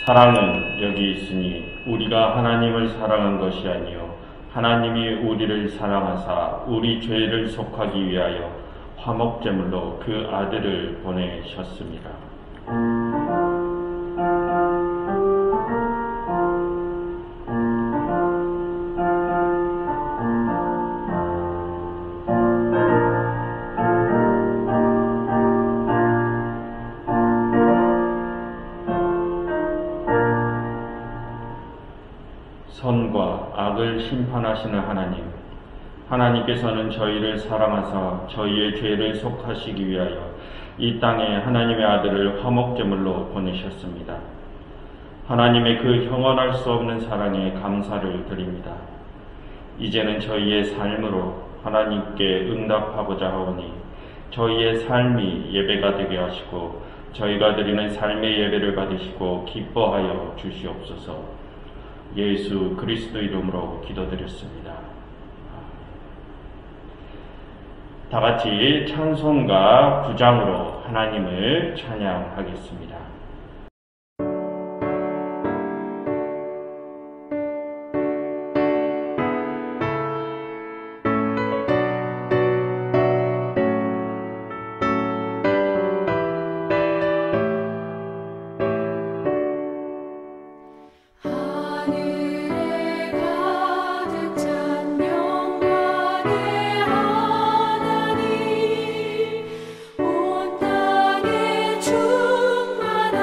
사랑은 여기 있으니 우리가 하나님을 사랑한 것이 아니요 하나님이 우리를 사랑하사 우리 죄를 속하기 위하여 화목제물로 그 아들을 보내셨습니다. 선과 악을 심판하시는 하나님, 하나님께서는 저희를 사랑하사 저희의 죄를 속하시기 위하여 이 땅에 하나님의 아들을 화목제물로 보내셨습니다. 하나님의 그 형언할 수 없는 사랑에 감사를 드립니다. 이제는 저희의 삶으로 하나님께 응답하고자 하오니 저희의 삶이 예배가 되게 하시고 저희가 드리는 삶의 예배를 받으시고 기뻐하여 주시옵소서. 예수 그리스도 이름으로 기도드렸습니다. 다 같이 찬송가 9장으로 하나님을 찬양하겠습니다. 온 땅에 충만한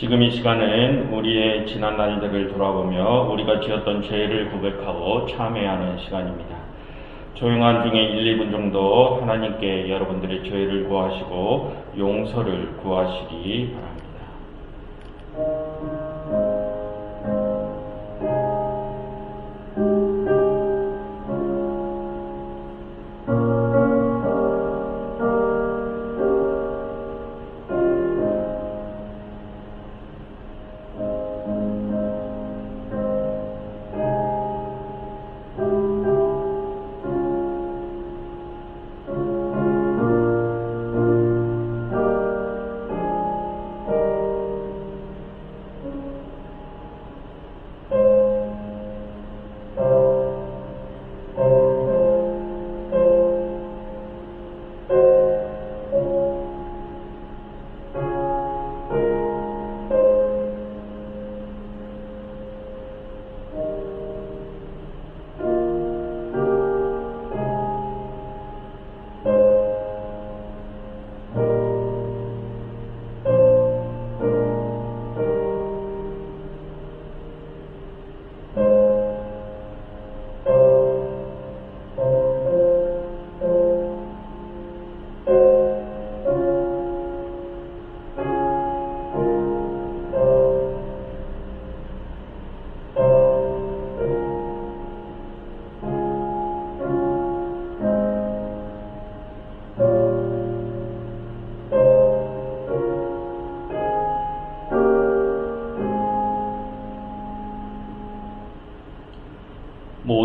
지금 이 시간은 우리의 지난 날들을 돌아보며 우리가 지었던 죄를 고백하고 참회하는 시간입니다. 조용한 중에 1, 2분 정도 하나님께 여러분들의 죄를 구하시고 용서를 구하시기 바랍니다.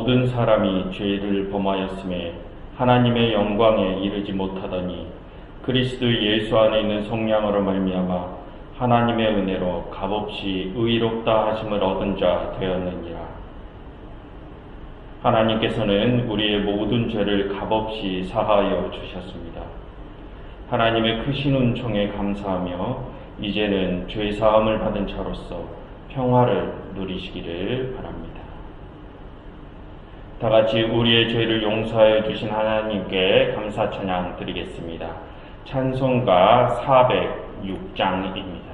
모든 사람이 죄를 범하였음에 하나님의 영광에 이르지 못하더니 그리스도 예수 안에 있는 성령으로 말미암아 하나님의 은혜로 값없이 의롭다 하심을 얻은 자 되었느니라. 하나님께서는 우리의 모든 죄를 값없이 사하여 주셨습니다. 하나님의 크신 은총에 감사하며 이제는 죄 사함을 받은 자로서 평화를 누리시기를 바랍니다. 다 같이 우리의 죄를 용서하여 주신 하나님께 감사 찬양 드리겠습니다. 찬송가 406장입니다.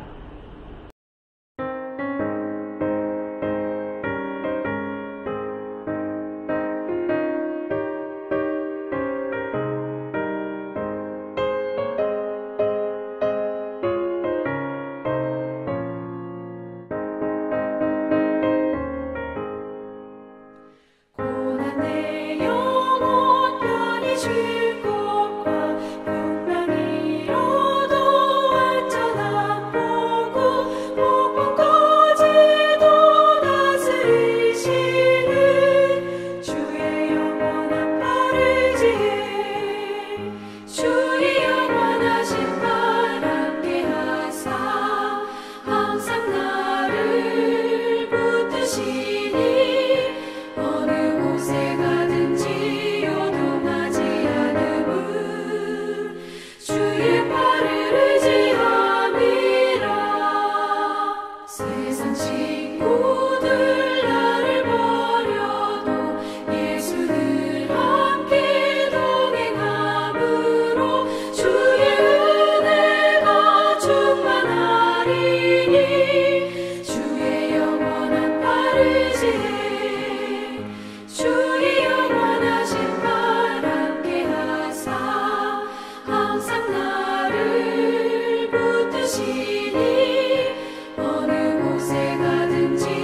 어느 곳에 가든지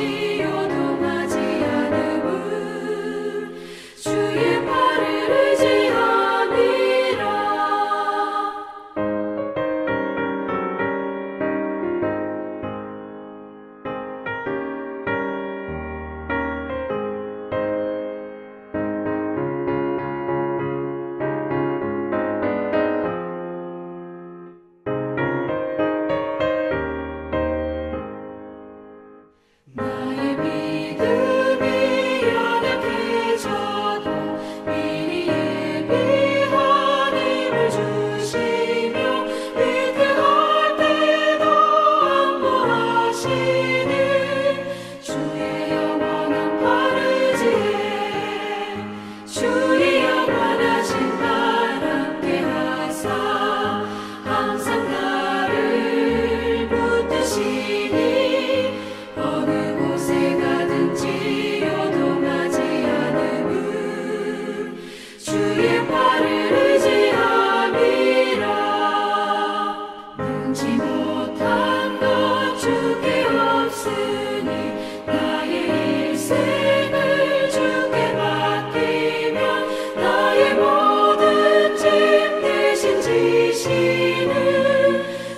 없으니 나의 일생을 주께 맡기며 나의 모든 짐 대신 지시는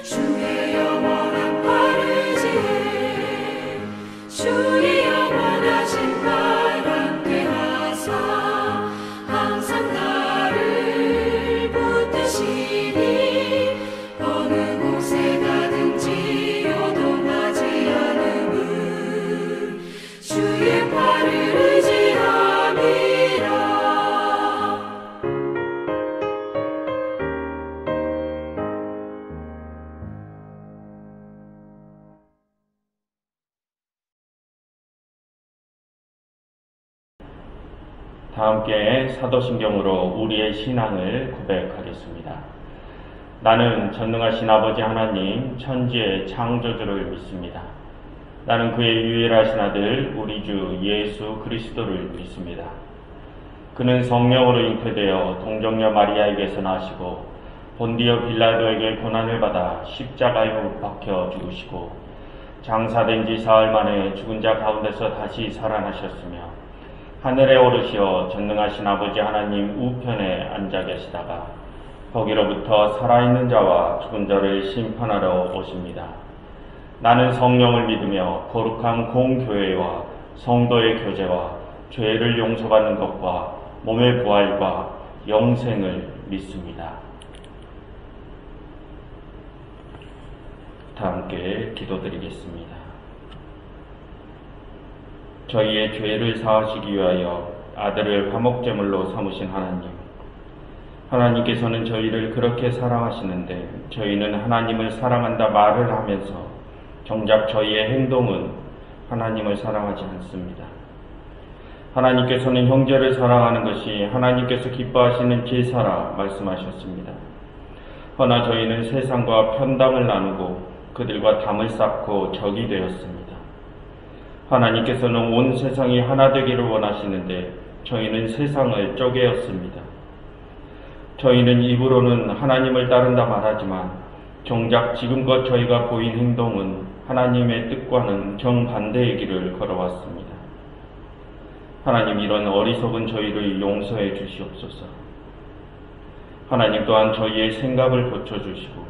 주의 영원한 팔 의지해 주의 영원하신 발 함께 하사 항상 나를 붙드시니 어느 곳에 가든지 요동하지 않음은 주의 팔을 의지함이라. 다 함께 사도신경으로 우리의 신앙을 고백하겠습니다. 나는 전능하신 아버지 하나님 천지의 창조주를 믿습니다. 나는 그의 유일하신 아들 우리 주 예수 그리스도를 믿습니다. 그는 성령으로 잉태되어 동정녀 마리아에게서 나시고 본디오 빌라도에게 고난을 받아 십자가에 못 박혀 죽으시고 장사된 지 사흘 만에 죽은 자 가운데서 다시 살아나셨으며 하늘에 오르시어 전능하신 아버지 하나님 우편에 앉아 계시다가 거기로부터 살아있는 자와 죽은 자를 심판하러 오십니다. 나는 성령을 믿으며 거룩한 공교회와 성도의 교제와 죄를 용서받는 것과 몸의 부활과 영생을 믿습니다. 다 함께 기도드리겠습니다. 저희의 죄를 사하시기 위하여 아들을 화목제물로 삼으신 하나님, 하나님께서는 저희를 그렇게 사랑하시는데 저희는 하나님을 사랑한다 말을 하면서 정작 저희의 행동은 하나님을 사랑하지 않습니다. 하나님께서는 형제를 사랑하는 것이 하나님께서 기뻐하시는 제사라 말씀하셨습니다. 허나 저희는 세상과 편담을 나누고 그들과 담을 쌓고 적이 되었습니다. 하나님께서는 온 세상이 하나 되기를 원하시는데 저희는 세상을 쪼개었습니다. 저희는 입으로는 하나님을 따른다 말하지만 정작 지금껏 저희가 보인 행동은 하나님의 뜻과는 정반대의 길을 걸어왔습니다. 하나님, 이런 어리석은 저희를 용서해 주시옵소서. 하나님 또한 저희의 생각을 고쳐주시고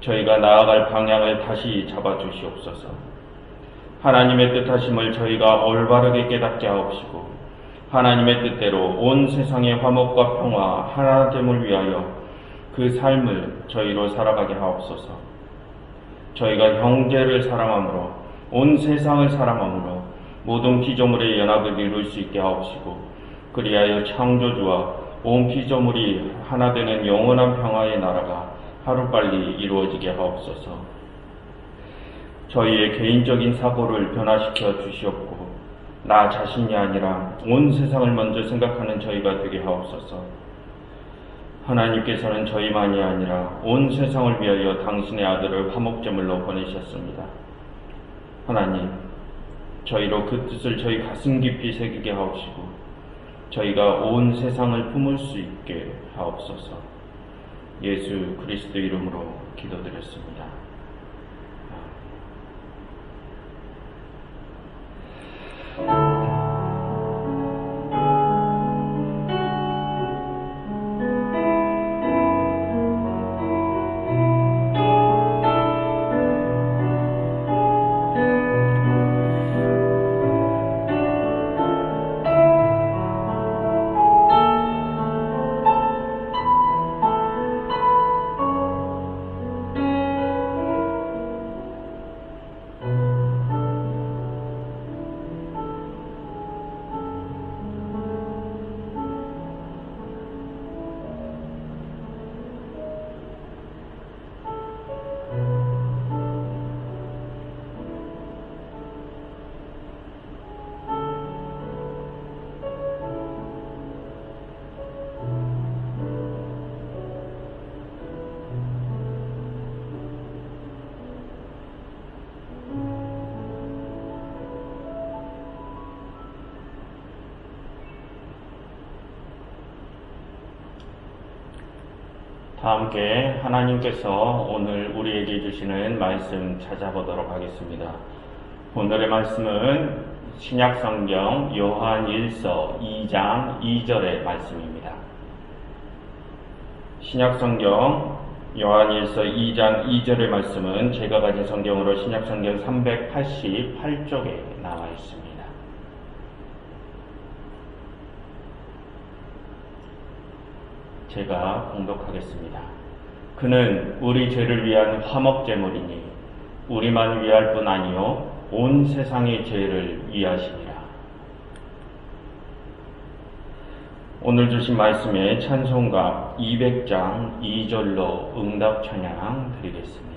저희가 나아갈 방향을 다시 잡아주시옵소서. 하나님의 뜻하심을 저희가 올바르게 깨닫게 하옵시고 하나님의 뜻대로 온 세상의 화목과 평화 하나됨을 위하여 그 삶을 저희로 살아가게 하옵소서. 저희가 형제를 사랑함으로 온 세상을 사랑함으로 모든 피조물의 연합을 이룰 수 있게 하옵시고 그리하여 창조주와 온 피조물이 하나 되는 영원한 평화의 나라가 하루빨리 이루어지게 하옵소서. 저희의 개인적인 사고를 변화시켜 주시옵고 나 자신이 아니라 온 세상을 먼저 생각하는 저희가 되게 하옵소서. 하나님께서는 저희만이 아니라 온 세상을 위하여 당신의 아들을 화목제물로 보내셨습니다. 하나님, 저희로 그 뜻을 저희 가슴 깊이 새기게 하옵시고 저희가 온 세상을 품을 수 있게 하옵소서. 예수 그리스도 이름으로 기도드렸습니다. 다 함께 하나님께서 오늘 우리에게 주시는 말씀 찾아보도록 하겠습니다. 오늘의 말씀은 신약성경 요한일서 2장 2절의 말씀입니다. 신약성경 요한일서 2장 2절의 말씀은 제가 가진 성경으로 신약성경 388쪽에 나와 있습니다. 제가 봉독하겠습니다. 그는 우리 죄를 위한 화목제물이니 우리만 위할 뿐 아니요 온 세상의 죄를 위하시니라. 오늘 주신 말씀에 찬송가 200장 2절로 응답 찬양 드리겠습니다.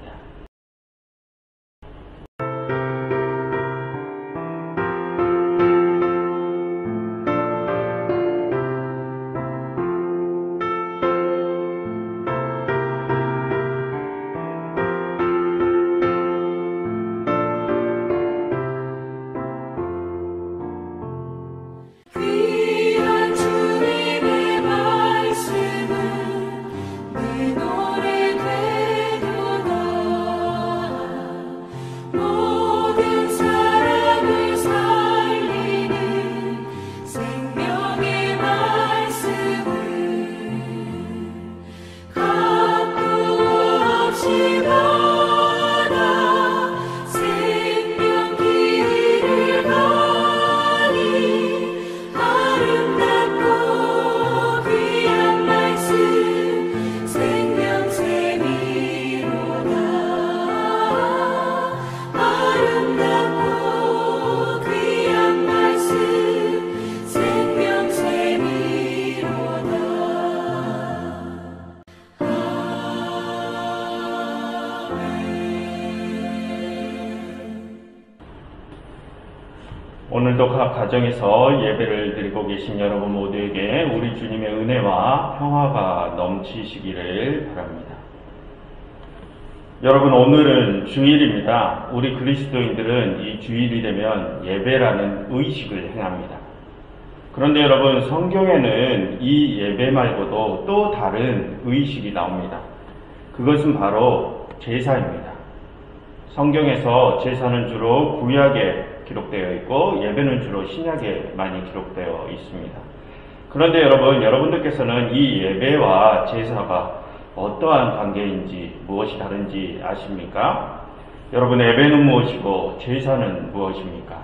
오늘도 각 가정에서 예배를 드리고 계신 여러분 모두에게 우리 주님의 은혜와 평화가 넘치시기를 바랍니다. 여러분, 오늘은 주일입니다. 우리 그리스도인들은 이 주일이 되면 예배라는 의식을 행합니다. 그런데 여러분, 성경에는 이 예배 말고도 또 다른 의식이 나옵니다. 그것은 바로 제사입니다. 성경에서 제사는 주로 구약에 기록되어 있고 예배는 주로 신약에 많이 기록되어 있습니다. 그런데 여러분, 여러분들께서는 이 예배와 제사가 어떠한 관계인지, 무엇이 다른지 아십니까? 여러분, 예배는 무엇이고 제사는 무엇입니까?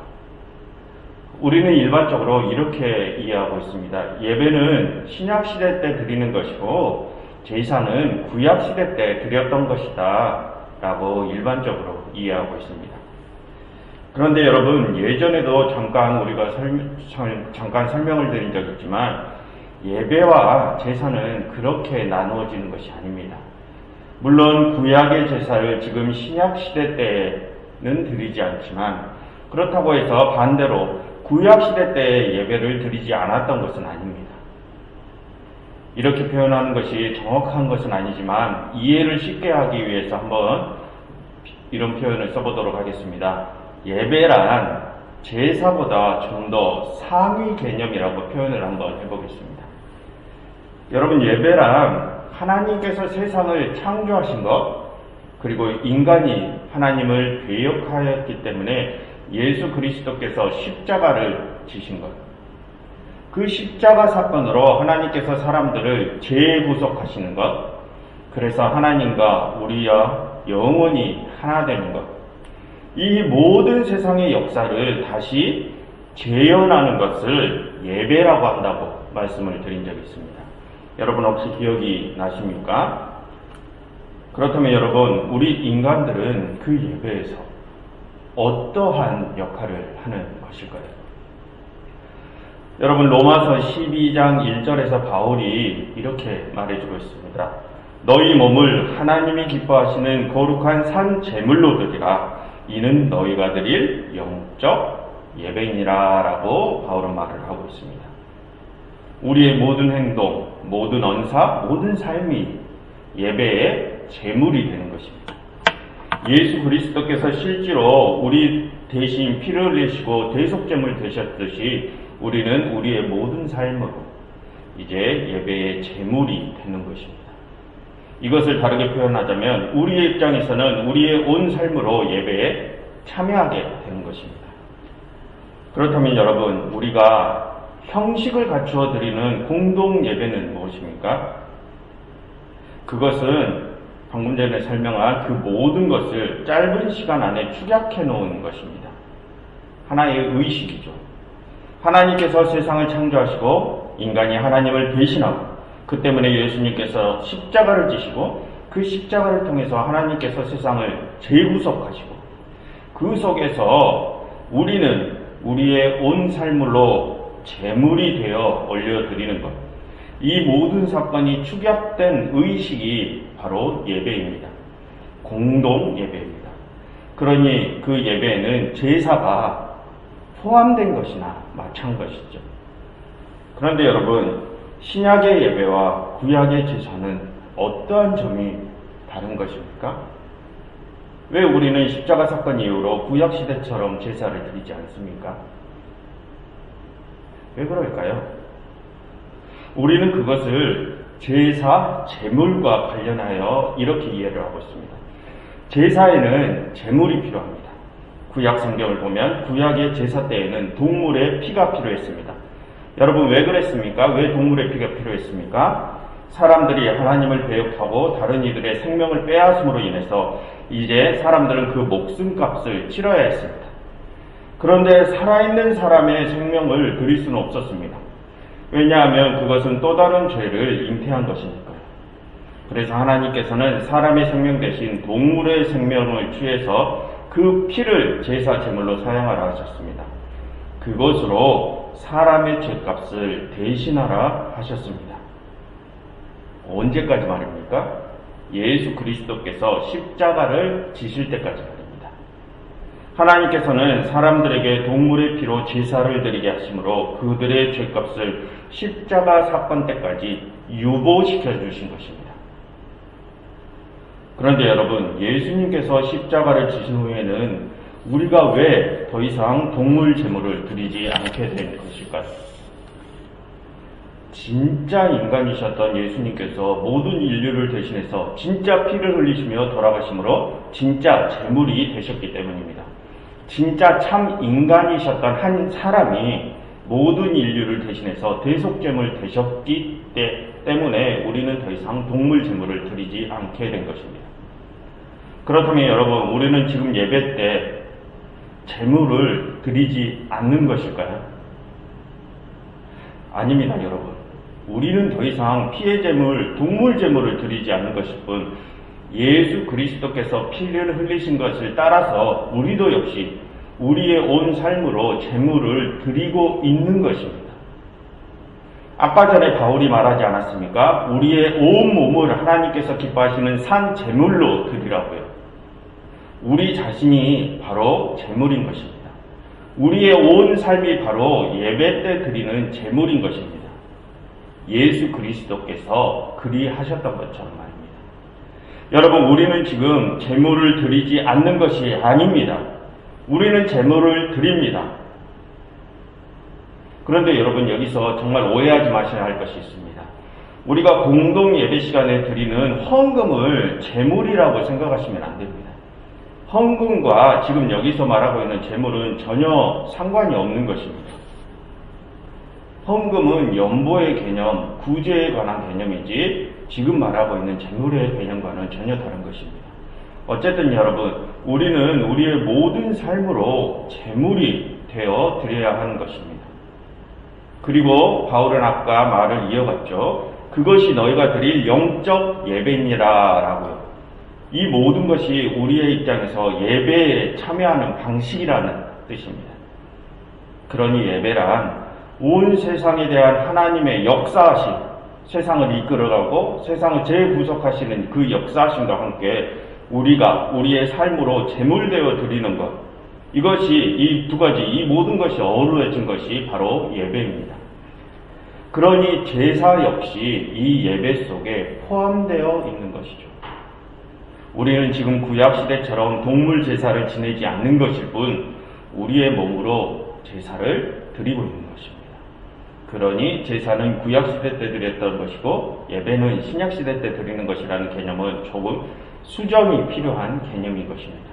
우리는 일반적으로 이렇게 이해하고 있습니다. 예배는 신약시대 때 드리는 것이고 제사는 구약시대 때 드렸던 것이다 라고 일반적으로 이해하고 있습니다. 그런데 여러분, 예전에도 잠깐 우리가 설명을 드린 적이 있지만 예배와 제사는 그렇게 나누어지는 것이 아닙니다. 물론 구약의 제사를 지금 신약시대 때는 드리지 않지만 그렇다고 해서 반대로 구약시대 때 예배를 드리지 않았던 것은 아닙니다. 이렇게 표현하는 것이 정확한 것은 아니지만 이해를 쉽게 하기 위해서 한번 이런 표현을 써보도록 하겠습니다. 예배란 제사보다 좀 더 상위 개념이라고 표현을 한번 해보겠습니다. 여러분, 예배란 하나님께서 세상을 창조하신 것, 그리고 인간이 하나님을 배역하였기 때문에 예수 그리스도께서 십자가를 지신 것, 그 십자가 사건으로 하나님께서 사람들을 재구속하시는 것, 그래서 하나님과 우리와 영원히 하나 되는 것, 이 모든 세상의 역사를 다시 재현하는 것을 예배라고 한다고 말씀을 드린 적이 있습니다. 여러분, 혹시 기억이 나십니까? 그렇다면 여러분, 우리 인간들은 그 예배에서 어떠한 역할을 하는 것일까요? 여러분, 로마서 12장 1절에서 바울이 이렇게 말해주고 있습니다. 너희 몸을 하나님이 기뻐하시는 거룩한 산 제물로 드리라. 이는 너희가 드릴 영적 예배이니라 라고 바울은 말을 하고 있습니다. 우리의 모든 행동, 모든 언사, 모든 삶이 예배의 제물이 되는 것입니다. 예수 그리스도께서 실제로 우리 대신 피를 흘리시고 대속제물 되셨듯이 우리는 우리의 모든 삶으로 이제 예배의 제물이 되는 것입니다. 이것을 다르게 표현하자면 우리의 입장에서는 우리의 온 삶으로 예배의 참여하게 되는 것입니다. 그렇다면 여러분, 우리가 형식을 갖추어 드리는 공동 예배는 무엇입니까? 그것은 방금 전에 설명한 그 모든 것을 짧은 시간 안에 축약해 놓은 것입니다. 하나의 의식이죠. 하나님께서 세상을 창조하시고 인간이 하나님을 배신하고 그 때문에 예수님께서 십자가를 지시고 그 십자가를 통해서 하나님께서 세상을 재구속하시고 그 속에서 우리는 우리의 온 삶으로 제물이 되어 올려드리는 것, 이 모든 사건이 축약된 의식이 바로 예배입니다. 공동 예배입니다. 그러니 그 예배에는 제사가 포함된 것이나 마찬가지죠. 그런데 여러분, 신약의 예배와 구약의 제사는 어떠한 점이 다른 것입니까? 왜 우리는 십자가 사건 이후로 구약 시대처럼 제사를 드리지 않습니까? 왜 그럴까요? 우리는 그것을 제사, 제물과 관련하여 이렇게 이해를 하고 있습니다. 제사에는 제물이 필요합니다. 구약 성경을 보면 구약의 제사 때에는 동물의 피가 필요했습니다. 여러분, 왜 그랬습니까? 왜 동물의 피가 필요했습니까? 사람들이 하나님을 배역하고 다른 이들의 생명을 빼앗음으로 인해서 이제 사람들은 그 목숨값을 치러야 했습니다. 그런데 살아있는 사람의 생명을 드릴 수는 없었습니다. 왜냐하면 그것은 또 다른 죄를 잉태한 것이니까요. 그래서 하나님께서는 사람의 생명 대신 동물의 생명을 취해서 그 피를 제사 제물로 사용하라 하셨습니다. 그것으로 사람의 죄값을 대신하라 하셨습니다. 언제까지 말입니까? 예수 그리스도께서 십자가를 지실 때까지 말입니다. 하나님께서는 사람들에게 동물의 피로 제사를 드리게 하심으로 그들의 죄값을 십자가 사건 때까지 유보시켜 주신 것입니다. 그런데 여러분, 예수님께서 십자가를 지신 후에는 우리가 왜 더 이상 동물 제물을 드리지 않게 된 것일까요? 진짜 인간이셨던 예수님께서 모든 인류를 대신해서 진짜 피를 흘리시며 돌아가심으로 진짜 제물이 되셨기 때문입니다. 진짜 참 인간이셨던 한 사람이 모든 인류를 대신해서 대속제물 되셨기 때문에 우리는 더 이상 동물 제물을 드리지 않게 된 것입니다. 그렇다면 여러분, 우리는 지금 예배 때 제물을 드리지 않는 것일까요? 아닙니다, 여러분. 우리는 더 이상 피의 제물, 동물 제물을 드리지 않는 것일 뿐 예수 그리스도께서 피를 흘리신 것을 따라서 우리도 역시 우리의 온 삶으로 제물을 드리고 있는 것입니다. 아까 전에 바울이 말하지 않았습니까? 우리의 온 몸을 하나님께서 기뻐하시는 산 제물로 드리라고요. 우리 자신이 바로 제물인 것입니다. 우리의 온 삶이 바로 예배 때 드리는 제물인 것입니다. 예수 그리스도께서 그리하셨던 것처럼 말입니다. 여러분, 우리는 지금 제물을 드리지 않는 것이 아닙니다. 우리는 제물을 드립니다. 그런데 여러분, 여기서 정말 오해하지 마셔야 할 것이 있습니다. 우리가 공동 예배 시간에 드리는 헌금을 제물이라고 생각하시면 안 됩니다. 헌금과 지금 여기서 말하고 있는 제물은 전혀 상관이 없는 것입니다. 헌금은 연보의 개념, 구제에 관한 개념이지 지금 말하고 있는 제물의 개념과는 전혀 다른 것입니다. 어쨌든 여러분, 우리는 우리의 모든 삶으로 제물이 되어 드려야 하는 것입니다. 그리고 바울은 아까 말을 이어갔죠. 그것이 너희가 드릴 영적 예배니라 라고요. 이 모든 것이 우리의 입장에서 예배에 참여하는 방식이라는 뜻입니다. 그러니 예배란 온 세상에 대한 하나님의 역사하심, 세상을 이끌어가고 세상을 재구속하시는 그 역사하심과 함께 우리가 우리의 삶으로 제물되어 드리는 것, 이것이 이 두 가지, 이 모든 것이 어우러진 것이 바로 예배입니다. 그러니 제사 역시 이 예배 속에 포함되어 있는 것이죠. 우리는 지금 구약시대처럼 동물 제사를 지내지 않는 것일 뿐 우리의 몸으로 제사를 드리고 있는 것입니다. 그러니 제사는 구약시대 때 드렸던 것이고 예배는 신약시대 때 드리는 것이라는 개념은 조금 수정이 필요한 개념인 것입니다.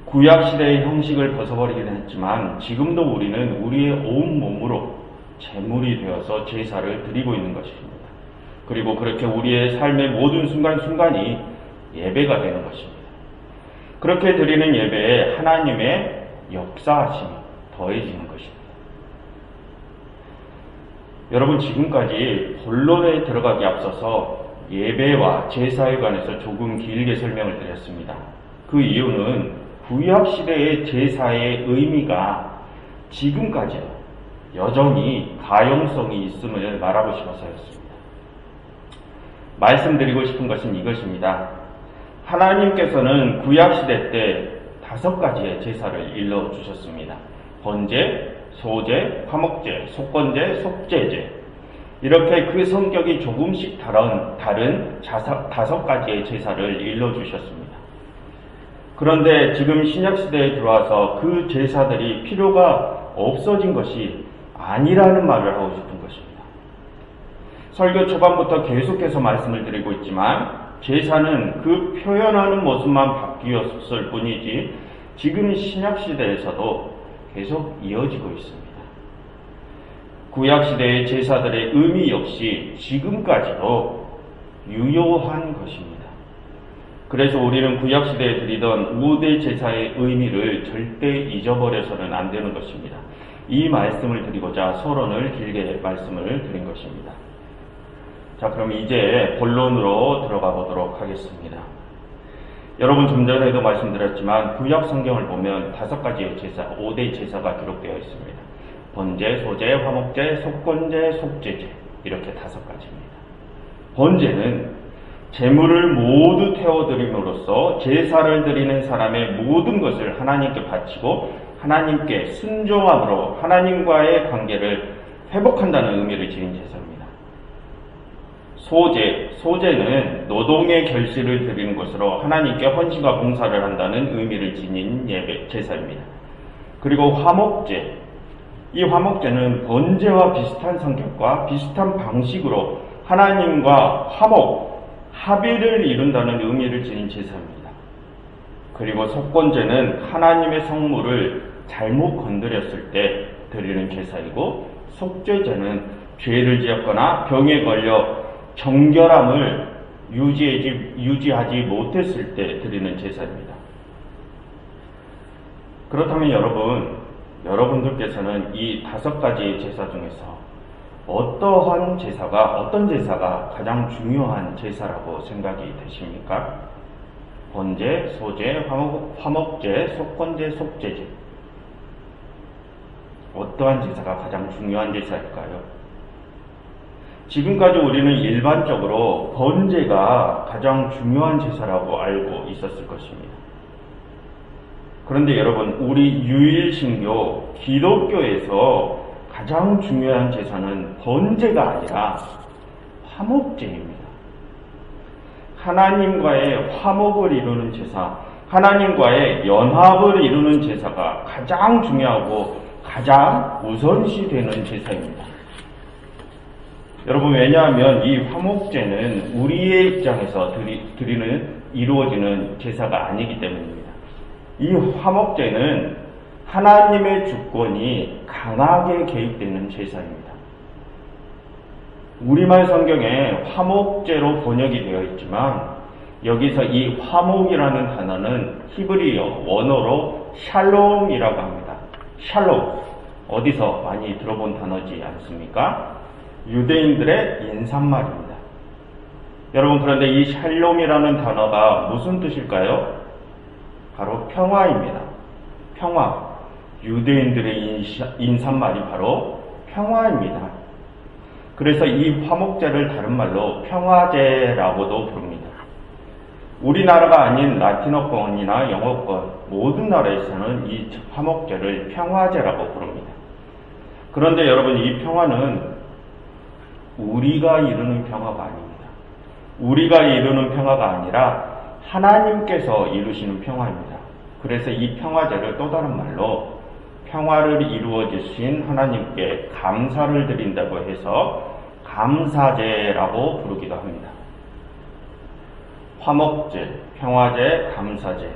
구약시대의 형식을 벗어버리긴 했지만 지금도 우리는 우리의 온 몸으로 제물이 되어서 제사를 드리고 있는 것입니다. 그리고 그렇게 우리의 삶의 모든 순간순간이 예배가 되는 것입니다. 그렇게 드리는 예배에 하나님의 역사하심이 더해지는 것입니다. 여러분, 지금까지 본론에 들어가기 앞서서 예배와 제사에 관해서 조금 길게 설명을 드렸습니다. 그 이유는 구약시대의 제사의 의미가 지금까지도 여전히 가용성이 있음을 말하고 싶어서였습니다. 말씀드리고 싶은 것은 이것입니다. 하나님께서는 구약시대 때 5가지의 제사를 일러주셨습니다. 번제, 소제, 화목제, 속건제, 속죄제. 이렇게 그 성격이 조금씩 다른 5가지의 제사를 일러주셨습니다. 그런데 지금 신약시대에 들어와서 그 제사들이 필요가 없어진 것이 아니라는 말을 하고 싶은 것입니다. 설교 초반부터 계속해서 말씀을 드리고 있지만 제사는 그 표현하는 모습만 바뀌었을 뿐이지 지금 신약시대에서도 계속 이어지고 있습니다. 구약시대의 제사들의 의미 역시 지금까지도 유효한 것입니다. 그래서 우리는 구약시대에 드리던 5대 제사의 의미를 절대 잊어버려서는 안 되는 것입니다. 이 말씀을 드리고자 서론을 길게 말씀을 드린 것입니다. 자, 그럼 이제 본론으로 들어가 보도록 하겠습니다. 여러분, 좀 전에도 말씀드렸지만 구약 성경을 보면 5가지의 제사, 5대 제사가 기록되어 있습니다. 번제, 소제, 화목제, 속건제, 속죄제, 이렇게 5가지입니다. 번제는 제물을 모두 태워드림으로써 제사를 드리는 사람의 모든 것을 하나님께 바치고 하나님께 순종함으로 하나님과의 관계를 회복한다는 의미를 지닌 제사입니다. 소제는 노동의 결실을 드리는 것으로 하나님께 헌신과 봉사를 한다는 의미를 지닌 예배, 제사입니다. 그리고 화목제, 이 화목제는 번제와 비슷한 성격과 비슷한 방식으로 하나님과 합의를 이룬다는 의미를 지닌 제사입니다. 그리고 속건제는 하나님의 성물을 잘못 건드렸을 때 드리는 제사이고, 속죄제는 죄를 지었거나 병에 걸려 정결함을 유지하지 못했을 때 드리는 제사입니다. 그렇다면 여러분들께서는 이 5가지의 제사 중에서 어떤 제사가 가장 중요한 제사라고 생각이 되십니까? 번제, 소제, 화목제, 속건제, 속죄제. 어떠한 제사가 가장 중요한 제사일까요? 지금까지 우리는 일반적으로 번제가 가장 중요한 제사라고 알고 있었을 것입니다. 그런데 여러분, 우리 유일신교 기독교에서 가장 중요한 제사는 번제가 아니라 화목제입니다. 하나님과의 화목을 이루는 제사, 하나님과의 연합을 이루는 제사가 가장 중요하고 가장 우선시 되는 제사입니다. 여러분, 왜냐하면 이 화목제는 우리의 입장에서 이루어지는 제사가 아니기 때문입니다. 이 화목제는 하나님의 주권이 강하게 개입되는 제사입니다. 우리말 성경에 화목제로 번역이 되어 있지만 여기서 이 화목이라는 단어는 히브리어 원어로 샬롬이라고 합니다. 샬롬, 어디서 많이 들어본 단어지 않습니까? 유대인들의 인사말입니다. 여러분, 그런데 이 샬롬이라는 단어가 무슨 뜻일까요? 바로 평화입니다. 평화. 유대인들의 인사말이 바로 평화입니다. 그래서 이 화목제를 다른 말로 평화제라고도 부릅니다. 우리나라가 아닌 라틴어권이나 영어권 모든 나라에서는 이 화목제를 평화제라고 부릅니다. 그런데 여러분, 이 평화는 우리가 이루는 평화가 아닙니다. 우리가 이루는 평화가 아니라 하나님께서 이루시는 평화입니다. 그래서 이 평화제를 또 다른 말로 평화를 이루어 주신 하나님께 감사를 드린다고 해서 감사제라고 부르기도 합니다. 화목제, 평화제, 감사제.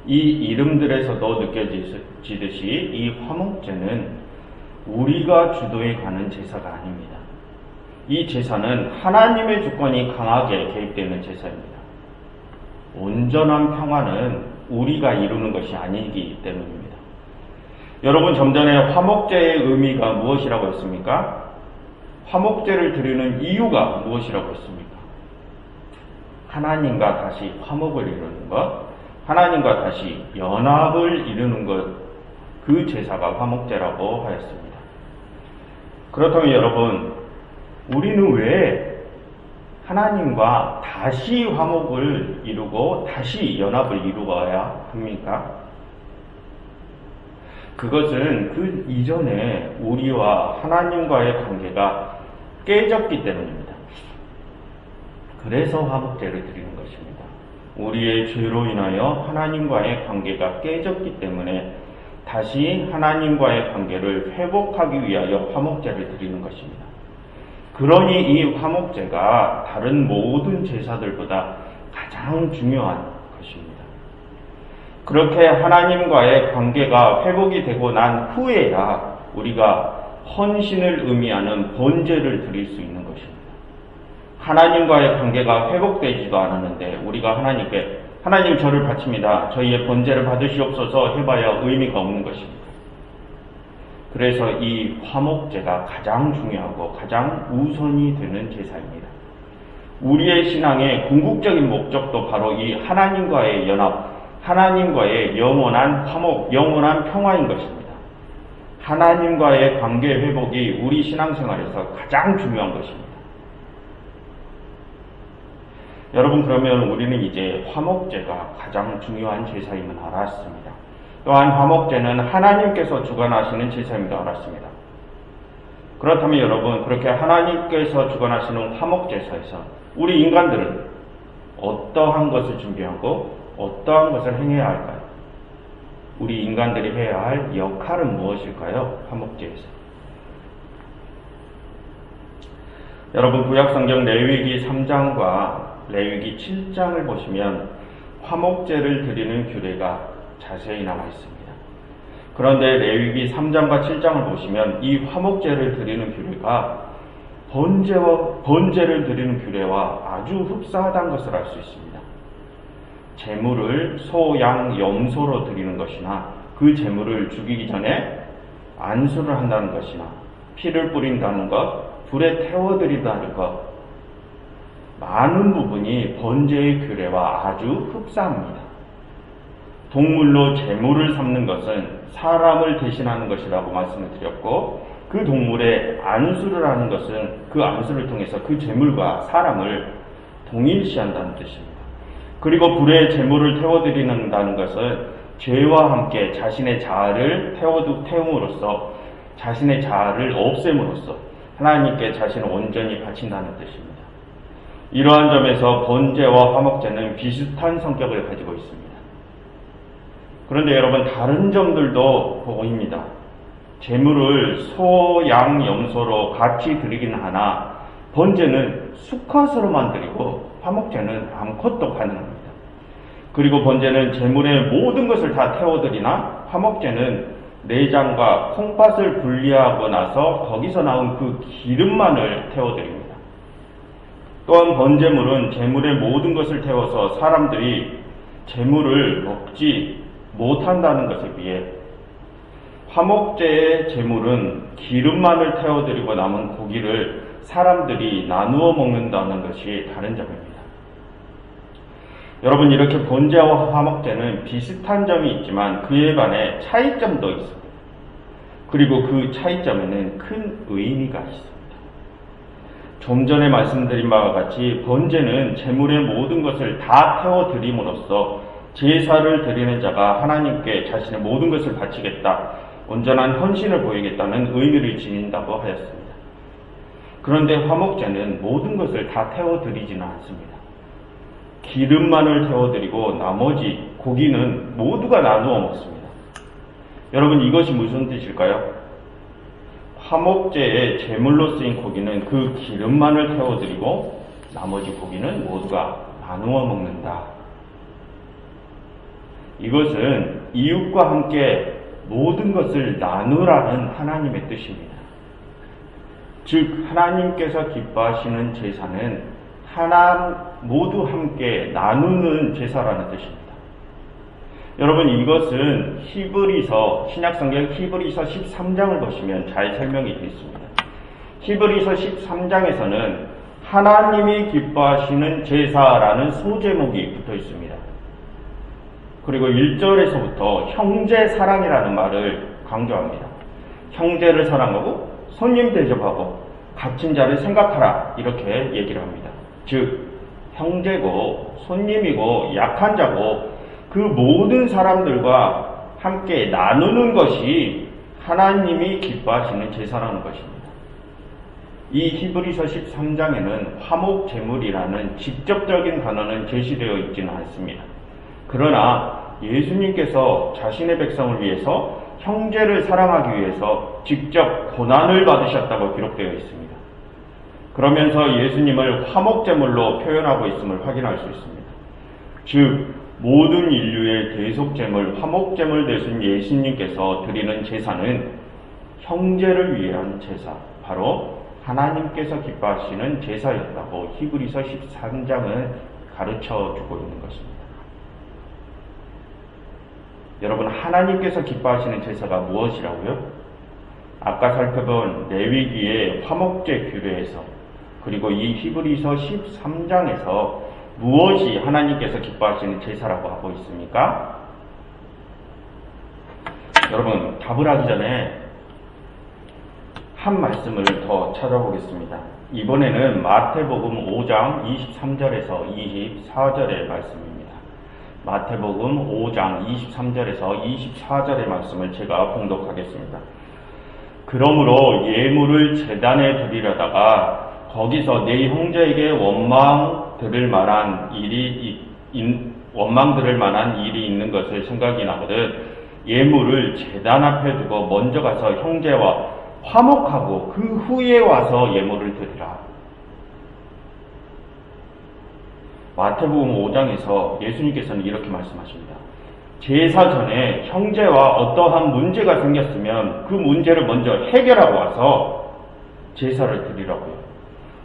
이 이름들에서도 느껴지듯이 이 화목제는 우리가 주도해 가는 제사가 아닙니다. 이 제사는 하나님의 주권이 강하게 개입되는 제사입니다. 온전한 평화는 우리가 이루는 것이 아니기 때문입니다. 여러분, 좀 전에 화목제의 의미가 무엇이라고 했습니까? 화목제를 드리는 이유가 무엇이라고 했습니까? 하나님과 다시 화목을 이루는 것, 하나님과 다시 연합을 이루는 것, 그 제사가 화목제라고 하였습니다. 그렇다면 여러분, 우리는 왜 하나님과 다시 화목을 이루고 다시 연합을 이루어야 합니까? 그것은 그 이전에 우리와 하나님과의 관계가 깨졌기 때문입니다. 그래서 화목제를 드리는 것입니다. 우리의 죄로 인하여 하나님과의 관계가 깨졌기 때문에 다시 하나님과의 관계를 회복하기 위하여 화목제를 드리는 것입니다. 그러니 이 화목제가 다른 모든 제사들보다 가장 중요한 것입니다. 그렇게 하나님과의 관계가 회복이 되고 난 후에야 우리가 헌신을 의미하는 번제를 드릴 수 있는 것입니다. 하나님과의 관계가 회복되지도 않았는데 우리가 하나님께 하나님 저를 바칩니다. 저희의 번제를 받으시옵소서 해봐야 의미가 없는 것입니다. 그래서 이 화목제가 가장 중요하고 가장 우선이 되는 제사입니다. 우리의 신앙의 궁극적인 목적도 바로 이 하나님과의 연합, 하나님과의 영원한 화목, 영원한 평화인 것입니다. 하나님과의 관계 회복이 우리 신앙생활에서 가장 중요한 것입니다. 여러분, 그러면 우리는 이제 화목제가 가장 중요한 제사임을 알았습니다. 또한 화목제는 하나님께서 주관하시는 제사임을 알았습니다. 그렇다면 여러분, 그렇게 하나님께서 주관하시는 화목제사에서 우리 인간들은 어떠한 것을 준비하고 어떠한 것을 행해야 할까요? 우리 인간들이 해야 할 역할은 무엇일까요? 화목제에서. 여러분, 구약성경 레위기 3장과 레위기 7장을 보시면 화목제를 드리는 규례가 자세히 남아 있습니다. 그런데 레위기 3장과 7장을 보시면 이 화목제를 드리는 규례가 번제를 드리는 규례와 아주 흡사하다는 것을 알 수 있습니다. 제물을 소, 양, 염소로 드리는 것이나 그 제물을 죽이기 전에 안수를 한다는 것이나 피를 뿌린다는 것, 불에 태워드린다는 것, 많은 부분이 번제의 규례와 아주 흡사합니다. 동물로 제물을 삼는 것은 사람을 대신하는 것이라고 말씀을 드렸고, 그 동물의 안수를 하는 것은 그 안수를 통해서 그 제물과 사람을 동일시한다는 뜻입니다. 그리고 불에 제물을 태워드린다는 것은 죄와 함께 자신의 자아를 태움으로써 자신의 자아를 없앰으로써 하나님께 자신을 온전히 바친다는 뜻입니다. 이러한 점에서 번제와 화목제는 비슷한 성격을 가지고 있습니다. 그런데 여러분, 다른 점들도 보입니다. 제물을 소, 양, 염소로 같이 드리긴 하나 번제는 수컷으로만 드리고 화목제는 암컷도 가능합니다. 그리고 번제는 제물의 모든 것을 다 태워드리나 화목제는 내장과 콩팥을 분리하고 나서 거기서 나온 그 기름만을 태워드립니다. 또한 번제물은 제물의 모든 것을 태워서 사람들이 제물을 먹지 못한다는 것에 비해 화목제의 제물은 기름만을 태워드리고 남은 고기를 사람들이 나누어 먹는다는 것이 다른 점입니다. 여러분, 이렇게 번제와 화목제는 비슷한 점이 있지만 그에 반해 차이점도 있습니다. 그리고 그 차이점에는 큰 의미가 있습니다. 좀 전에 말씀드린 바와 같이 번제는 제물의 모든 것을 다 태워드림으로써 제사를 드리는 자가 하나님께 자신의 모든 것을 바치겠다, 온전한 헌신을 보이겠다는 의미를 지닌다고 하였습니다. 그런데 화목제는 모든 것을 다 태워드리지는 않습니다. 기름만을 태워드리고 나머지 고기는 모두가 나누어 먹습니다. 여러분, 이것이 무슨 뜻일까요? 화목제의 제물로 쓰인 고기는 그 기름만을 태워드리고 나머지 고기는 모두가 나누어 먹는다. 이것은 이웃과 함께 모든 것을 나누라는 하나님의 뜻입니다. 즉 하나님께서 기뻐하시는 제사는 모두 함께 나누는 제사라는 뜻입니다. 여러분, 이것은 신약성경 히브리서 13장을 보시면 잘 설명이 되어 있습니다. 히브리서 13장에서는 하나님이 기뻐하시는 제사라는 소제목이 붙어 있습니다. 그리고 1절에서부터 형제 사랑이라는 말을 강조합니다. 형제를 사랑하고 손님 대접하고 갇힌 자를 생각하라, 이렇게 얘기를 합니다. 즉 형제고 손님이고 약한 자고 그 모든 사람들과 함께 나누는 것이 하나님이 기뻐하시는 제사라는 것입니다. 이 히브리서 13장에는 화목제물이라는 직접적인 단어는 제시되어 있지는 않습니다. 그러나 예수님께서 자신의 백성을 위해서 형제를 사랑하기 위해서 직접 고난을 받으셨다고 기록되어 있습니다. 그러면서 예수님을 화목제물로 표현하고 있음을 확인할 수 있습니다. 즉 모든 인류의 대속제물, 화목제물 되신 예수님께서 드리는 제사는 형제를 위한 제사, 바로 하나님께서 기뻐하시는 제사였다고 히브리서 13장은 가르쳐주고 있는 것입니다. 여러분, 하나님께서 기뻐하시는 제사가 무엇이라고요? 아까 살펴본 레위기의 화목제 규례에서, 그리고 이 히브리서 13장에서 무엇이 하나님께서 기뻐하시는 제사라고 하고 있습니까? 여러분, 답을 하기 전에 한 말씀을 더 찾아보겠습니다. 이번에는 마태복음 5장 23절에서 24절의 말씀입니다. 마태복음 5장 23절에서 24절의 말씀을 제가 봉독하겠습니다. 그러므로 예물을 제단에 드리려다가 거기서 내 형제에게 원망 들을 만한 일이 있는 것을 생각이 나거든 예물을 제단 앞에 두고 먼저 가서 형제와 화목하고 그 후에 와서 예물을 드리라. 마태복음 5장에서 예수님께서는 이렇게 말씀하십니다. 제사 전에 형제와 어떠한 문제가 생겼으면 그 문제를 먼저 해결하고 와서 제사를 드리라고요.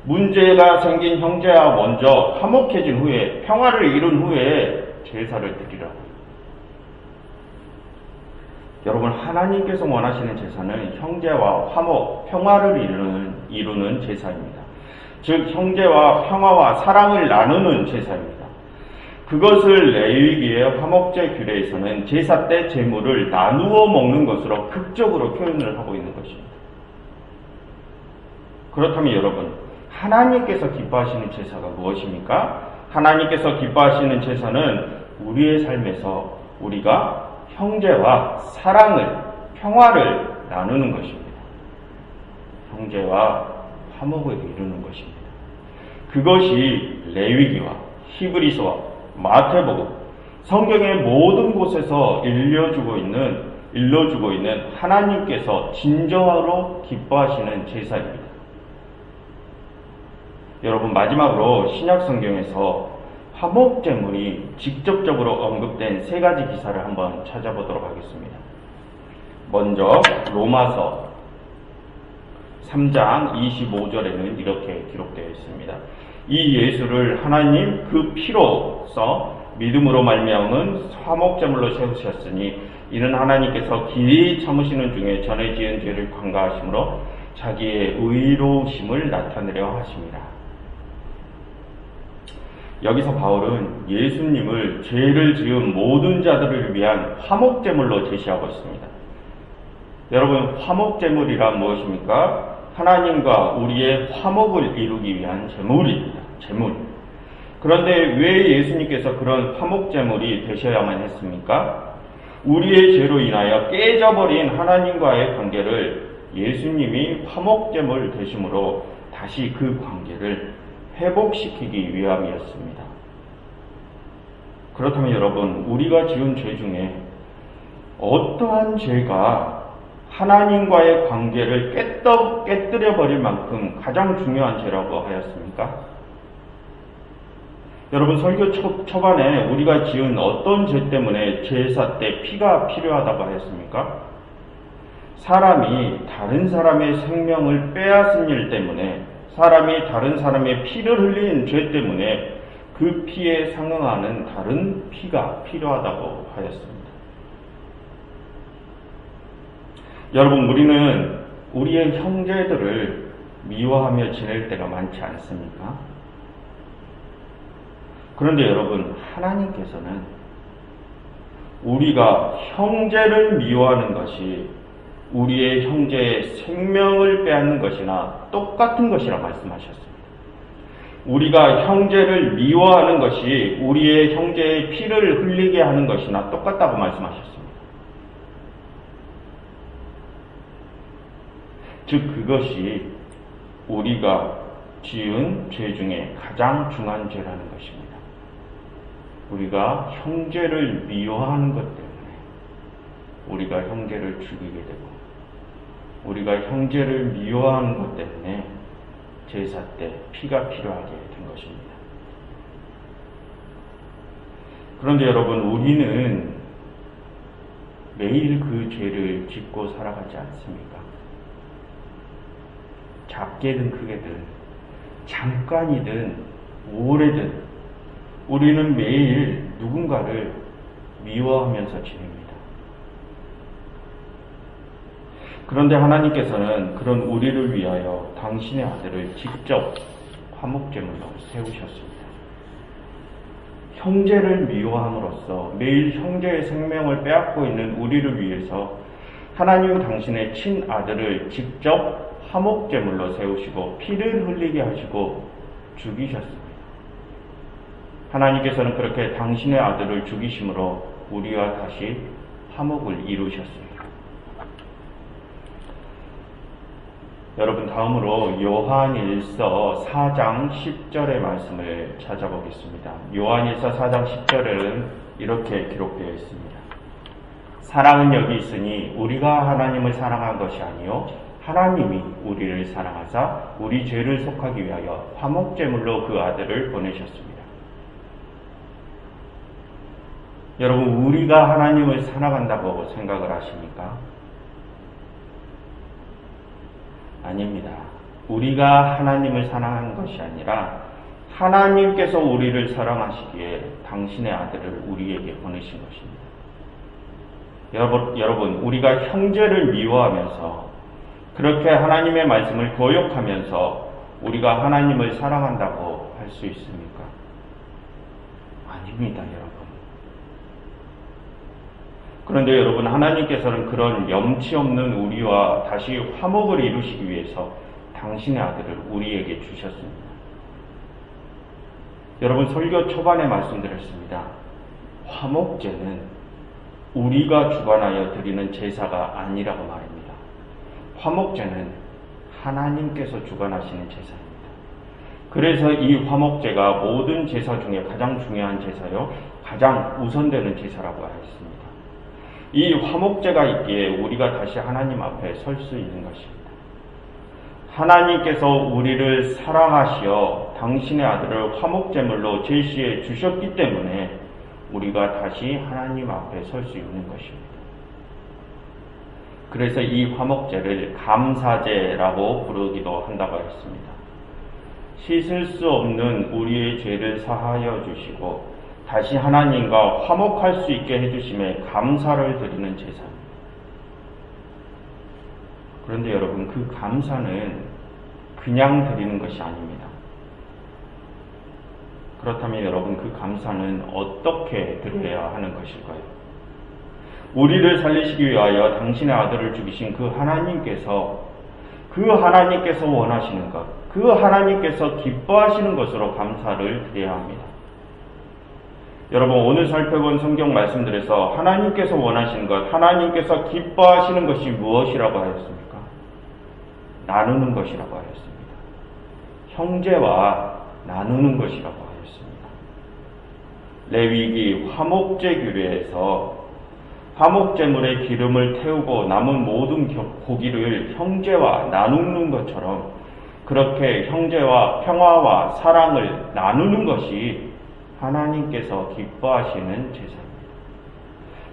문제가 생긴 형제와 먼저 화목해진 후에, 평화를 이룬 후에 제사를 드리라고요. 여러분, 하나님께서 원하시는 제사는 형제와 화목, 평화를 이루는 제사입니다. 즉 형제와 평화와 사랑을 나누는 제사입니다. 그것을 레위기의 화목제 규례에서는 제사 때 제물을 나누어 먹는 것으로 극적으로 표현을 하고 있는 것입니다. 그렇다면 여러분, 하나님께서 기뻐하시는 제사가 무엇입니까? 하나님께서 기뻐하시는 제사는 우리의 삶에서 우리가 형제와 사랑을, 평화를 나누는 것입니다. 형제와 화목을 이루는 것입니다. 그것이 레위기와 히브리서와 마태복음, 성경의 모든 곳에서 일러주고 있는 하나님께서 진정으로 기뻐하시는 제사입니다. 여러분, 마지막으로 신약 성경에서 화목제물이 직접적으로 언급된 세 가지 기사를 한번 찾아보도록 하겠습니다. 먼저 로마서 3장 25절에는 이렇게 기록되어 있습니다. 이 예수를 하나님 그 피로써 믿음으로 말미암은 화목제물로 세우셨으니 이는 하나님께서 길이 참으시는 중에 전에 지은 죄를 관가하심으로 자기의 의로우심을 나타내려 하십니다. 여기서 바울은 예수님을 죄를 지은 모든 자들을 위한 화목제물로 제시하고 있습니다. 여러분, 화목제물이란 무엇입니까? 하나님과 우리의 화목을 이루기 위한 제물입니다. 제물. 그런데 왜 예수님께서 그런 화목제물이 되셔야만 했습니까? 우리의 죄로 인하여 깨져버린 하나님과의 관계를 예수님이 화목제물 되심으로 다시 그 관계를 회복시키기 위함이었습니다. 그렇다면 여러분, 우리가 지은 죄 중에 어떠한 죄가 하나님과의 관계를 깨뜨려 버릴 만큼 가장 중요한 죄라고 하였습니까? 여러분, 설교 초반에 우리가 지은 어떤 죄 때문에 제사 때 피가 필요하다고 하였습니까? 사람이 다른 사람의 생명을 빼앗은 일 때문에, 사람이 다른 사람의 피를 흘린 죄 때문에 그 피에 상응하는 다른 피가 필요하다고 하였습니다. 여러분, 우리는 우리의 형제들을 미워하며 지낼 때가 많지 않습니까? 그런데 여러분, 하나님께서는 우리가 형제를 미워하는 것이 우리의 형제의 생명을 빼앗는 것이나 똑같은 것이라 말씀하셨습니다. 우리가 형제를 미워하는 것이 우리의 형제의 피를 흘리게 하는 것이나 똑같다고 말씀하셨습니다. 즉, 그것이 우리가 지은 죄 중에 가장 중한 죄라는 것입니다. 우리가 형제를 미워하는 것 때문에 우리가 형제를 죽이게 되고, 우리가 형제를 미워하는 것 때문에 제사 때 피가 필요하게 된 것입니다. 그런데 여러분, 우리는 매일 그 죄를 짓고 살아가지 않습니까? 작게든 크게든, 잠깐이든 오래든 우리는 매일 누군가를 미워하면서 지냅니다. 그런데 하나님께서는 그런 우리를 위하여 당신의 아들을 직접 화목제물로 세우셨습니다. 형제를 미워함으로써 매일 형제의 생명을 빼앗고 있는 우리를 위해서 하나님은 당신의 친아들을 직접 화목제물로 세우시고 피를 흘리게 하시고 죽이셨습니다. 하나님께서는 그렇게 당신의 아들을 죽이심으로 우리와 다시 화목을 이루셨습니다. 여러분, 다음으로 요한일서 4장 10절의 말씀을 찾아보겠습니다. 요한일서 4장 10절에는 이렇게 기록되어 있습니다. 사랑은 여기 있으니 우리가 하나님을 사랑한 것이 아니요 하나님이 우리를 사랑하사 우리 죄를 속하기 위하여 화목제물로 그 아들을 보내셨습니다. 여러분, 우리가 하나님을 사랑한다고 생각을 하십니까? 아닙니다. 우리가 하나님을 사랑하는 것이 아니라 하나님께서 우리를 사랑하시기에 당신의 아들을 우리에게 보내신 것입니다. 여러분, 우리가 형제를 미워하면서 그렇게 하나님의 말씀을 거역하면서 우리가 하나님을 사랑한다고 할 수 있습니까? 아닙니다, 여러분. 그런데 여러분, 하나님께서는 그런 염치 없는 우리와 다시 화목을 이루시기 위해서 당신의 아들을 우리에게 주셨습니다. 여러분, 설교 초반에 말씀드렸습니다. 화목제는 우리가 주관하여 드리는 제사가 아니라고 말입니다. 화목제는 하나님께서 주관하시는 제사입니다. 그래서 이 화목제가 모든 제사 중에 가장 중요한 제사요, 가장 우선되는 제사라고 하였습니다. 이 화목제가 있기에 우리가 다시 하나님 앞에 설 수 있는 것입니다. 하나님께서 우리를 사랑하시어 당신의 아들을 화목제물로 제시해 주셨기 때문에 우리가 다시 하나님 앞에 설 수 있는 것입니다. 그래서 이 화목제를 감사제라고 부르기도 한다고 했습니다. 씻을 수 없는 우리의 죄를 사하여 주시고 다시 하나님과 화목할 수 있게 해주심에 감사를 드리는 제사입니다. 그런데 여러분, 그 감사는 그냥 드리는 것이 아닙니다. 그렇다면 여러분, 그 감사는 어떻게 드려야 하는 것일까요? 우리를 살리시기 위하여 당신의 아들을 죽이신 그 하나님께서 원하시는 것, 그 하나님께서 기뻐하시는 것으로 감사를 드려야 합니다. 여러분, 오늘 살펴본 성경 말씀들에서 하나님께서 원하시는 것, 하나님께서 기뻐하시는 것이 무엇이라고 하였습니까? 나누는 것이라고 하였습니다. 형제와 나누는 것이라고 하였습니다. 레위기 화목제 규례에서 화목제물에 기름을 태우고 남은 모든 고기를 형제와 나누는 것처럼 그렇게 형제와 평화와 사랑을 나누는 것이 하나님께서 기뻐하시는 제사입니다.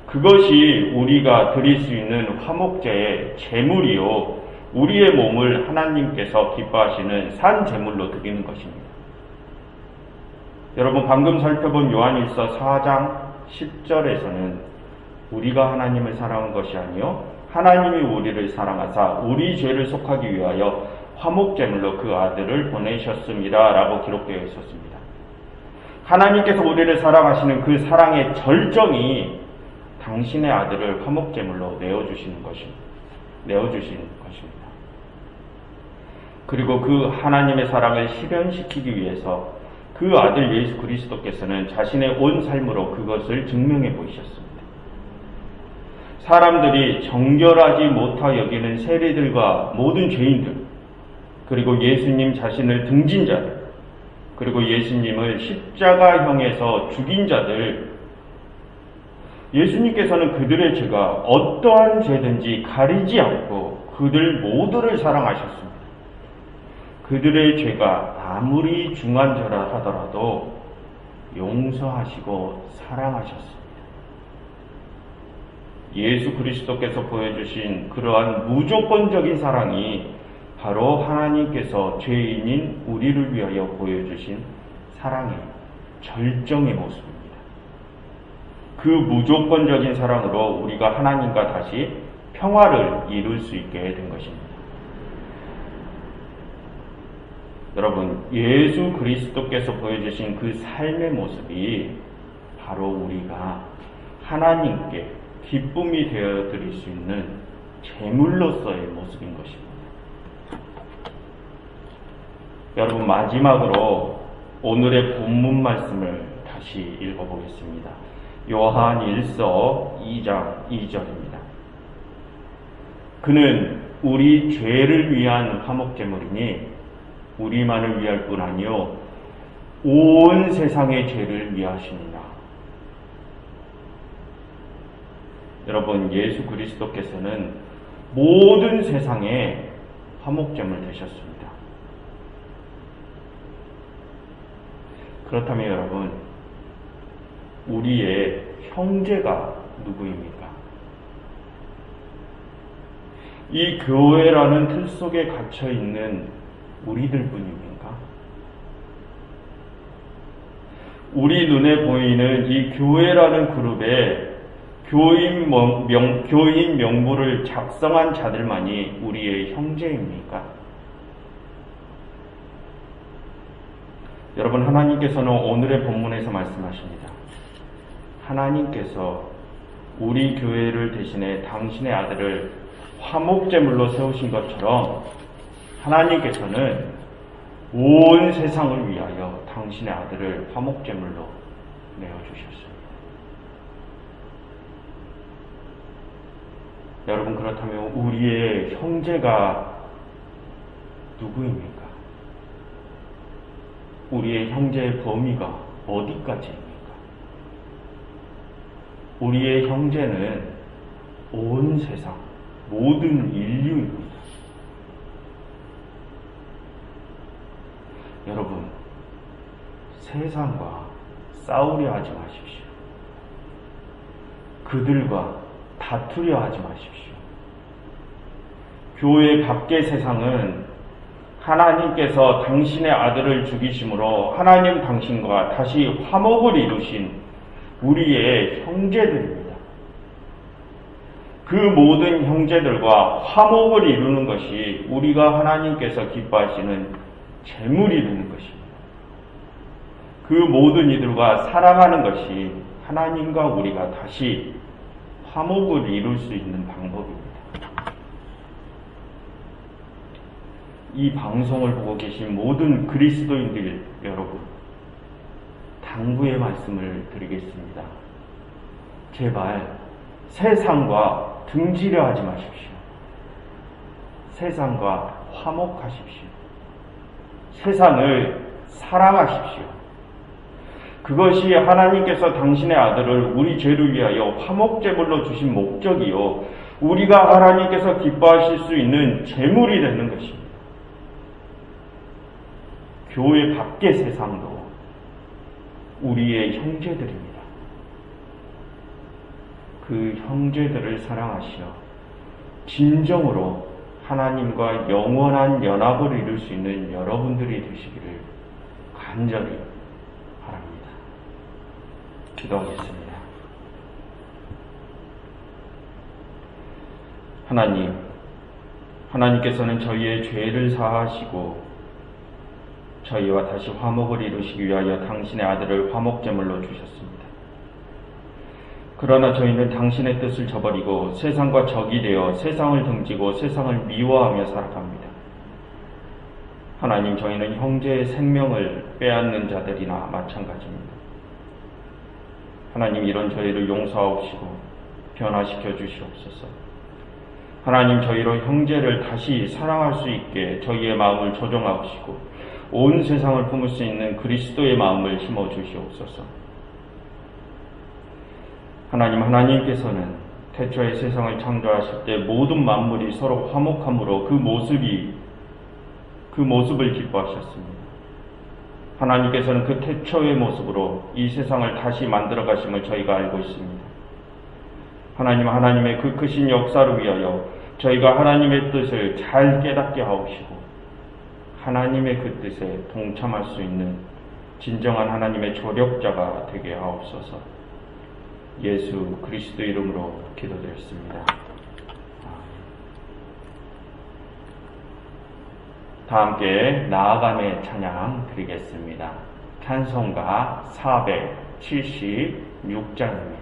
그것이 우리가 드릴 수 있는 화목제의 제물이요, 우리의 몸을 하나님께서 기뻐하시는 산 제물로 드리는 것입니다. 여러분, 방금 살펴본 요한일서 4장 10절에서는 우리가 하나님을 사랑한 것이 아니요 하나님이 우리를 사랑하사 우리 죄를 속하기 위하여 화목제물로 그 아들을 보내셨습니다 라고 기록되어 있었습니다. 하나님께서 우리를 사랑하시는 그 사랑의 절정이 당신의 아들을 화목제물로 내어주신 것입니다. 그리고 그 하나님의 사랑을 실현시키기 위해서 그 아들 예수 그리스도께서는 자신의 온 삶으로 그것을 증명해 보이셨습니다. 사람들이 정결하지 못하 여기는 세리들과 모든 죄인들, 그리고 예수님 자신을 등진 자들, 그리고 예수님을 십자가형에서 죽인 자들, 예수님께서는 그들의 죄가 어떠한 죄든지 가리지 않고 그들 모두를 사랑하셨습니다. 그들의 죄가 아무리 중한죄라 하더라도 용서하시고 사랑하셨습니다. 예수 그리스도께서 보여주신 그러한 무조건적인 사랑이 바로 하나님께서 죄인인 우리를 위하여 보여주신 사랑의 절정의 모습입니다. 그 무조건적인 사랑으로 우리가 하나님과 다시 평화를 이룰 수 있게 된 것입니다. 여러분, 예수 그리스도께서 보여주신 그 삶의 모습이 바로 우리가 하나님께 기쁨이 되어드릴 수 있는 제물로서의 모습인 것입니다. 여러분, 마지막으로 오늘의 본문 말씀을 다시 읽어보겠습니다. 요한 1서 2장 2절입니다. 그는 우리 죄를 위한 화목제물이니 우리만을 위할 뿐 아니요 온 세상의 죄를 위하시니라. 여러분, 예수 그리스도께서는 모든 세상에 화목제물 되셨습니다. 그렇다면 여러분, 우리의 형제가 누구입니까? 이 교회라는 틀 속에 갇혀 있는 우리들 뿐입니까? 우리 눈에 보이는 이 교회라는 그룹에 교인 명부를 작성한 자들만이 우리의 형제입니까? 여러분, 하나님께서는 오늘의 본문에서 말씀하십니다. 하나님께서 우리 교회를 대신해 당신의 아들을 화목제물로 세우신 것처럼 하나님께서는 온 세상을 위하여 당신의 아들을 화목제물로 내어주셨습니다. 여러분, 그렇다면 우리의 형제가 누구입니까? 우리의 형제의 범위가 어디까지입니까? 우리의 형제는 온 세상, 모든 인류입니다. 여러분, 세상과 싸우려 하지 마십시오. 그들과 다투려 하지 마십시오. 교회 밖의 세상은 하나님께서 당신의 아들을 죽이심으로 하나님 당신과 다시 화목을 이루신 우리의 형제들입니다. 그 모든 형제들과 화목을 이루는 것이 우리가 하나님께서 기뻐하시는 제물이 되는 것입니다. 그 모든 이들과 사랑하는 것이 하나님과 우리가 다시 화목을 이룰 수 있는 방법입니다. 이 방송을 보고 계신 모든 그리스도인들 여러분, 당부의 말씀을 드리겠습니다. 제발 세상과 등지려 하지 마십시오. 세상과 화목하십시오. 세상을 사랑하십시오. 그것이 하나님께서 당신의 아들을 우리 죄를 위하여 화목제물로 주신 목적이요, 우리가 하나님께서 기뻐하실 수 있는 제물이 되는 것입니다. 교회 밖의 세상도 우리의 형제들입니다. 그 형제들을 사랑하시어 진정으로 하나님과 영원한 연합을 이룰 수 있는 여러분들이 되시기를 간절히 바랍니다. 기도하겠습니다. 하나님께서는 저희의 죄를 사하시고 저희와 다시 화목을 이루시기 위하여 당신의 아들을 화목제물로 주셨습니다. 그러나 저희는 당신의 뜻을 저버리고 세상과 적이 되어 세상을 등지고 세상을 미워하며 살아갑니다. 하나님, 저희는 형제의 생명을 빼앗는 자들이나 마찬가지입니다. 하나님, 이런 저희를 용서하옵시고 변화시켜 주시옵소서. 하나님, 저희로 형제를 다시 사랑할 수 있게 저희의 마음을 조정하옵시고 온 세상을 품을 수 있는 그리스도의 마음을 심어 주시옵소서. 하나님께서는 태초에 세상을 창조하실 때 모든 만물이 서로 화목함으로 그 모습을 기뻐하셨습니다. 하나님께서는 그 태초의 모습으로 이 세상을 다시 만들어 가심을 저희가 알고 있습니다. 하나님의 그 크신 역사를 위하여 저희가 하나님의 뜻을 잘 깨닫게 하옵시고 하나님의 그 뜻에 동참할 수 있는 진정한 하나님의 조력자가 되게 하옵소서. 예수 그리스도 이름으로 기도드렸습니다. 다 함께 나아감의 찬양 드리겠습니다. 찬송가 476장입니다.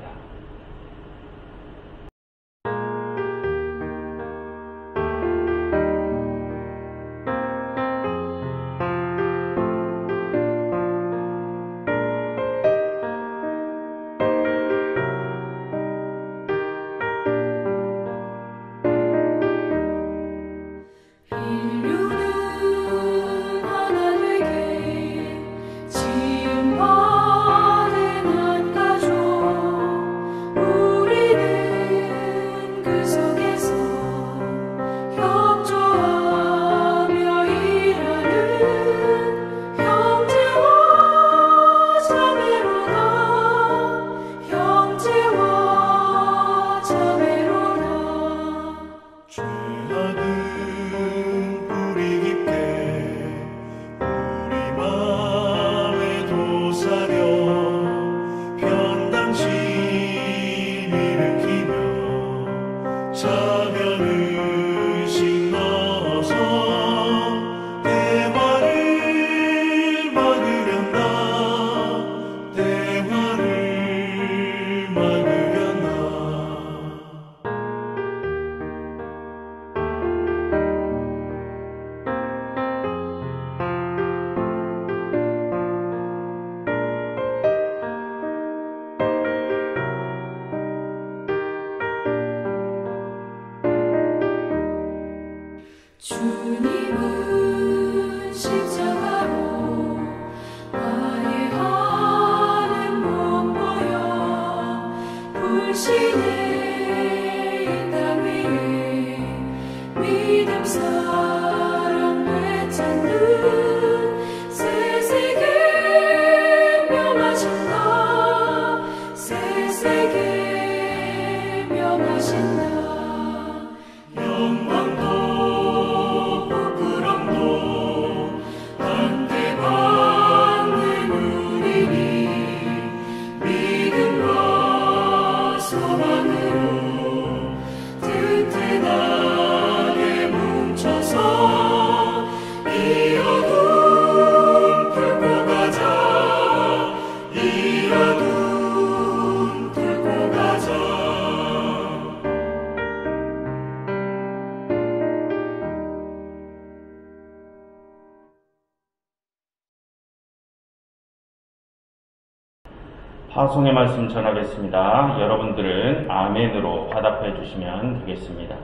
주님은 십자가로 화해하는 몸 보여 불신의 이 땅 위에 믿음 사랑 되찾는 새 세계 명하신다. 새 세계 명하신다. 파송의 말씀 전하겠습니다. 여러분들은 아멘으로 화답해 주시면 되겠습니다.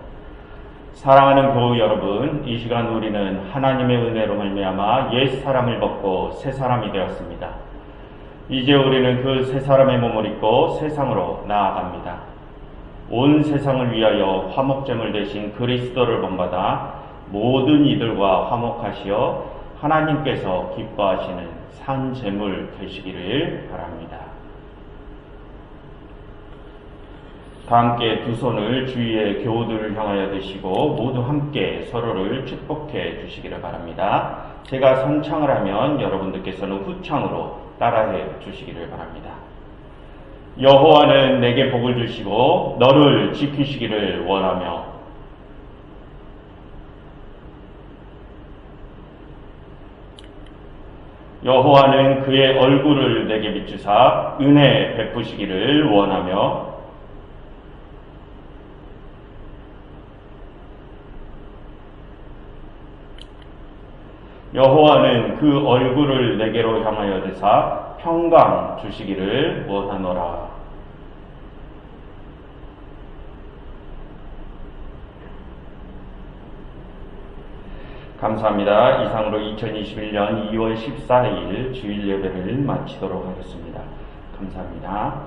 사랑하는 교우 여러분, 이 시간 우리는 하나님의 은혜로 말미암아 옛 사람을 벗고 새 사람이 되었습니다. 이제 우리는 그 새 사람의 몸을 입고 세상으로 나아갑니다. 온 세상을 위하여 화목제물 되신 그리스도를 본받아 모든 이들과 화목하시어 하나님께서 기뻐하시는 산 제물 되시기를 바랍니다. 다 함께 두 손을 주위의 교우들을 향하여 드시고 모두 함께 서로를 축복해 주시기를 바랍니다. 제가 선창을 하면 여러분들께서는 후창으로 따라해 주시기를 바랍니다. 여호와는 내게 복을 주시고 너를 지키시기를 원하며 여호와는 그의 얼굴을 내게 비추사 은혜 베푸시기를 원하며 여호와는 그 얼굴을 내게로 향하여 대사 평강 주시기를 원하노라. 감사합니다. 이상으로 2021년 2월 14일 주일 예배를 마치도록 하겠습니다. 감사합니다.